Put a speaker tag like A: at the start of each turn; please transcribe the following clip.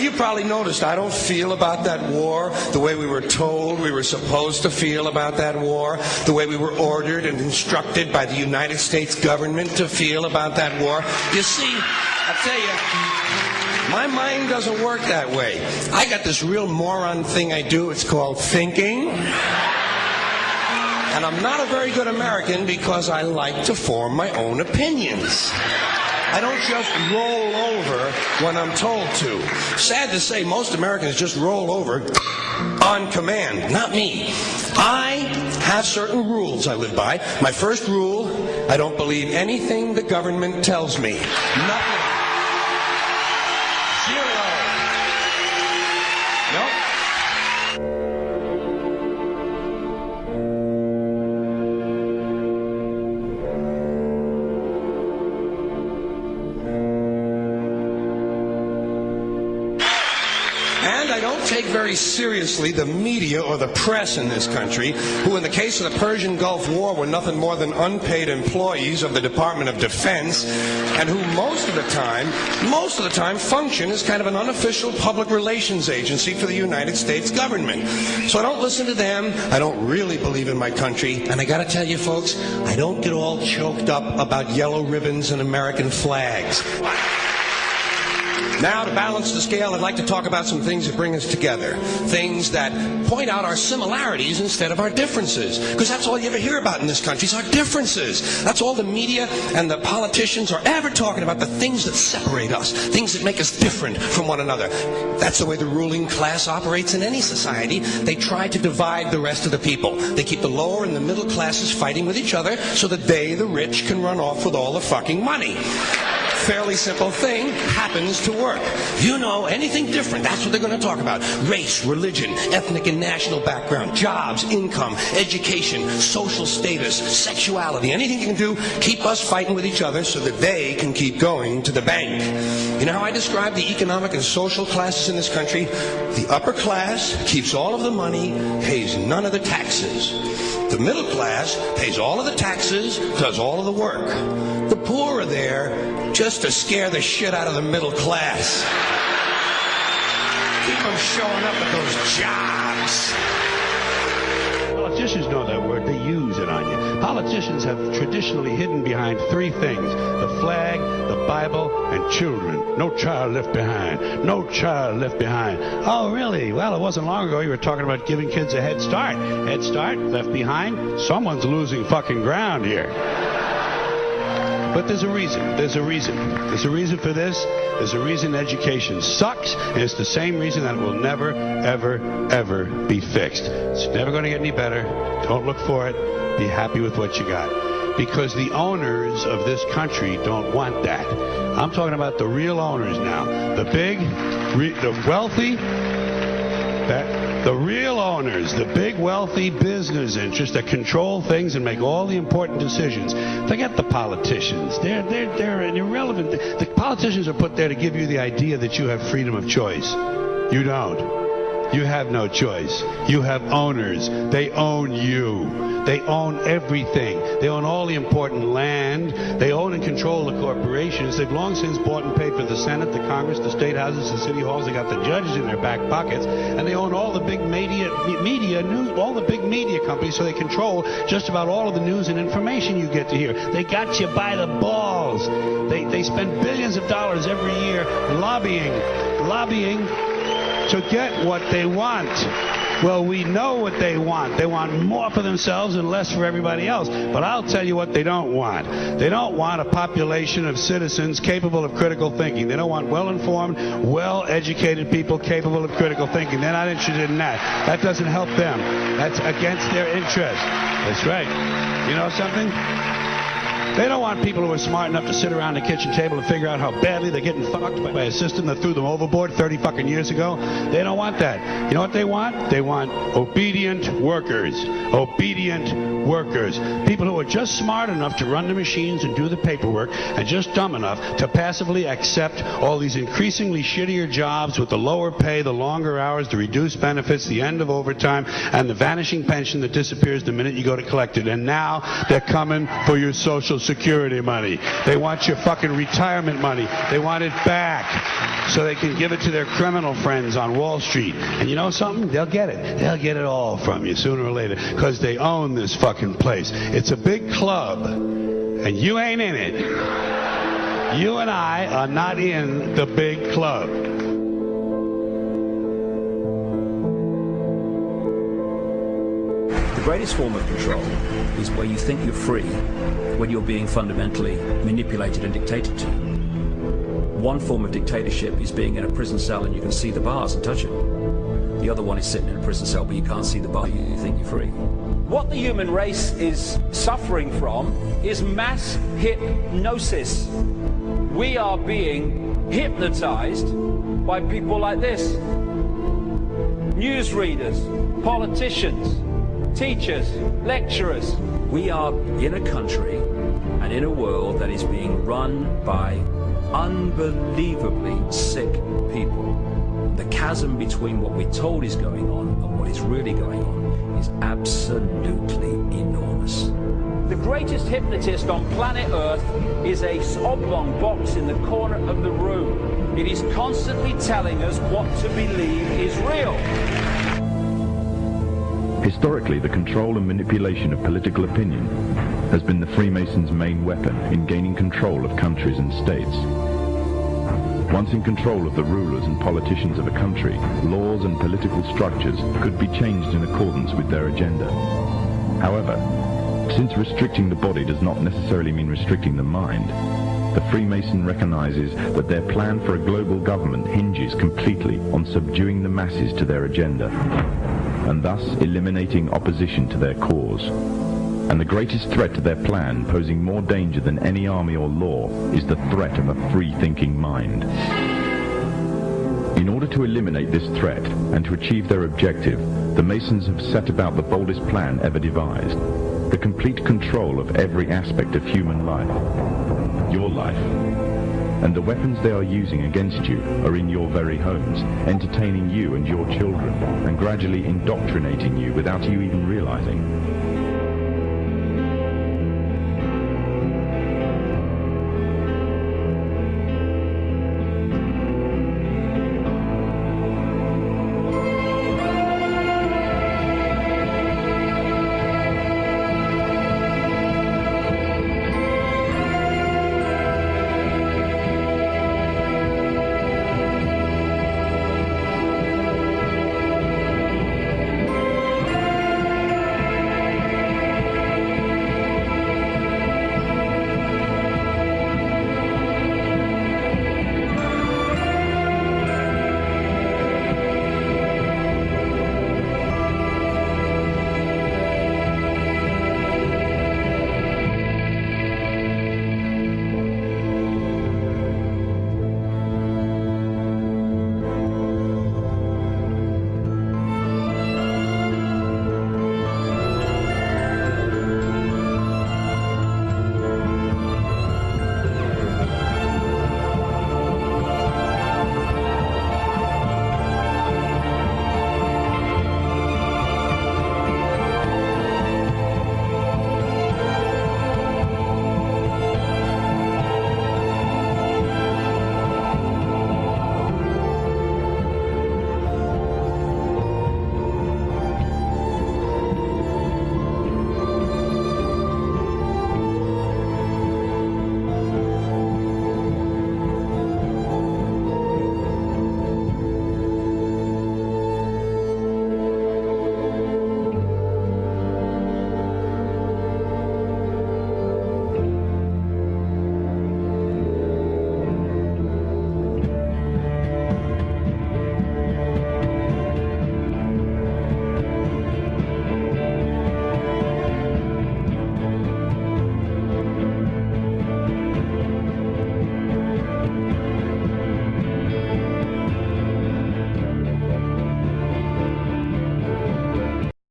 A: you probably noticed I don't feel about that war the way we were told we were supposed to feel about that war, the way we were ordered and instructed by the United States government to feel about that war. You see, I tell you, my mind doesn't work that way. I got this real moron thing I do. It's called thinking. And I'm not a very good American because I like to form my own opinions. I don't just roll over when I'm told to. Sad to say, most Americans just roll over on command. Not me. I have certain rules I live by. My first rule, I don't believe anything the government tells me. Nothing. Zero. Nope. And I don't take very seriously the media or the press in this country, who in the case of the Persian Gulf War were nothing more than unpaid employees of the Department of Defense, and who most of the time function as kind of an unofficial public relations agency for the United States government. So I don't listen to them. I don't really believe in my country. And I gotta tell you folks, I don't get all choked up about yellow ribbons and American flags. Now, to balance the scale, I'd like to talk about some things that bring us together. Things that point out our similarities instead of our differences. Because that's all you ever hear about in this country is our differences. That's all the media and the politicians are ever talking about, the things that separate us, things that make us different from one another. That's the way the ruling class operates in any society. They try to divide the rest of the people. They keep the lower and the middle classes fighting with each other so that they, the rich, can run off with all the fucking money. Fairly simple thing happens to work. You know, anything different, that's what they're going to talk about. Race, religion, ethnic and national background, jobs, income, education, social status, sexuality, anything you can do, keep us fighting with each other so that they can keep going to the bank. You know how I describe the economic and social classes in this country? The upper class keeps all of the money, pays none of the taxes. The middle class pays all of the taxes, does all of the work. The poor are there just to scare the shit out of the middle class. Keep them showing up at those jobs.
B: Politicians know that word. They use it on you. Politicians have traditionally hidden behind three things: the flag, the Bible, and children. No child left behind. No child left behind. Oh, really? Well, it wasn't long ago you were talking about giving kids a head start. Head start, left behind. Someone's losing fucking ground here. But there's a reason. There's a reason. There's a reason for this. There's a reason education sucks, and it's the same reason that it will never, ever, ever be fixed. It's never going to get any better. Don't look for it. Be happy with what you got. Because the owners of this country don't want that. I'm talking about the real owners now. The big, the wealthy, the real owners, the big wealthy business interests that control things and make all the important decisions. Forget the politicians. They're irrelevant. The politicians are put there to give you the idea that you have freedom of choice. You don't. You have no choice. You have owners. They own you. They own everything. They own all the important land. They own and control the corporations. They've long since bought and paid for the Senate, the Congress, the state houses, the city halls. They got the judges in their back pockets, and they own all the big media news, all the big media companies. So they control just about all of the news and information you get to hear. They got you by the balls. They spend billions of dollars every year lobbying to get what they want. Well, we know what they want. They want more for themselves and less for everybody else. But I'll tell you what they don't want. They don't want a population of citizens capable of critical thinking. They don't want well-informed, well-educated people capable of critical thinking. They're not interested in that. That doesn't help them. That's against their interest. That's right. You know something? They don't want people who are smart enough to sit around the kitchen table and figure out how badly they're getting fucked by a system that threw them overboard 30 fucking years ago. They don't want that. You know what they want? They want obedient workers. Obedient workers. People who are just smart enough to run the machines and do the paperwork and just dumb enough to passively accept all these increasingly shittier jobs with the lower pay, the longer hours, the reduced benefits, the end of overtime, and the vanishing pension that disappears the minute you go to collect it. And now they're coming for your Social Social Security money. They want your fucking retirement money. They want it back so they can give it to their criminal friends on Wall Street. And you know something? They'll get it. They'll get it all from you sooner or later because they own this fucking place. It's a big club, and you ain't in it. You and I are not in the big club.
C: The greatest form of control is where you think you're free when you're being fundamentally manipulated and dictated to. One form of dictatorship is being in a prison cell and you can see the bars and touch them. The other one is sitting in a prison cell but you can't see the bar, you think you're free.
D: What the human race is suffering from is mass hypnosis. We are being hypnotized by people like this. Newsreaders, politicians, teachers, lecturers.
C: We are in a country and in a world that is being run by unbelievably sick people. The chasm between what we're told is going on and what is really going on is absolutely enormous.
D: The greatest hypnotist on planet Earth is a oblong box in the corner of the room. It is constantly telling us what to believe is real.
E: Historically, the control and manipulation of political opinion has been the Freemasons' main weapon in gaining control of countries and states. Once in control of the rulers and politicians of a country, laws and political structures could be changed in accordance with their agenda. However, since restricting the body does not necessarily mean restricting the mind, the Freemason recognizes that their plan for a global government hinges completely on subduing the masses to their agenda, and thus eliminating opposition to their cause. And the greatest threat to their plan, posing more danger than any army or law, is the threat of a free-thinking mind. In order to eliminate this threat and to achieve their objective, the Masons have set about the boldest plan ever devised: the complete control of every aspect of human life, your life. And the weapons they are using against you are in your very homes, entertaining you and your children, and gradually indoctrinating you without you even realizing.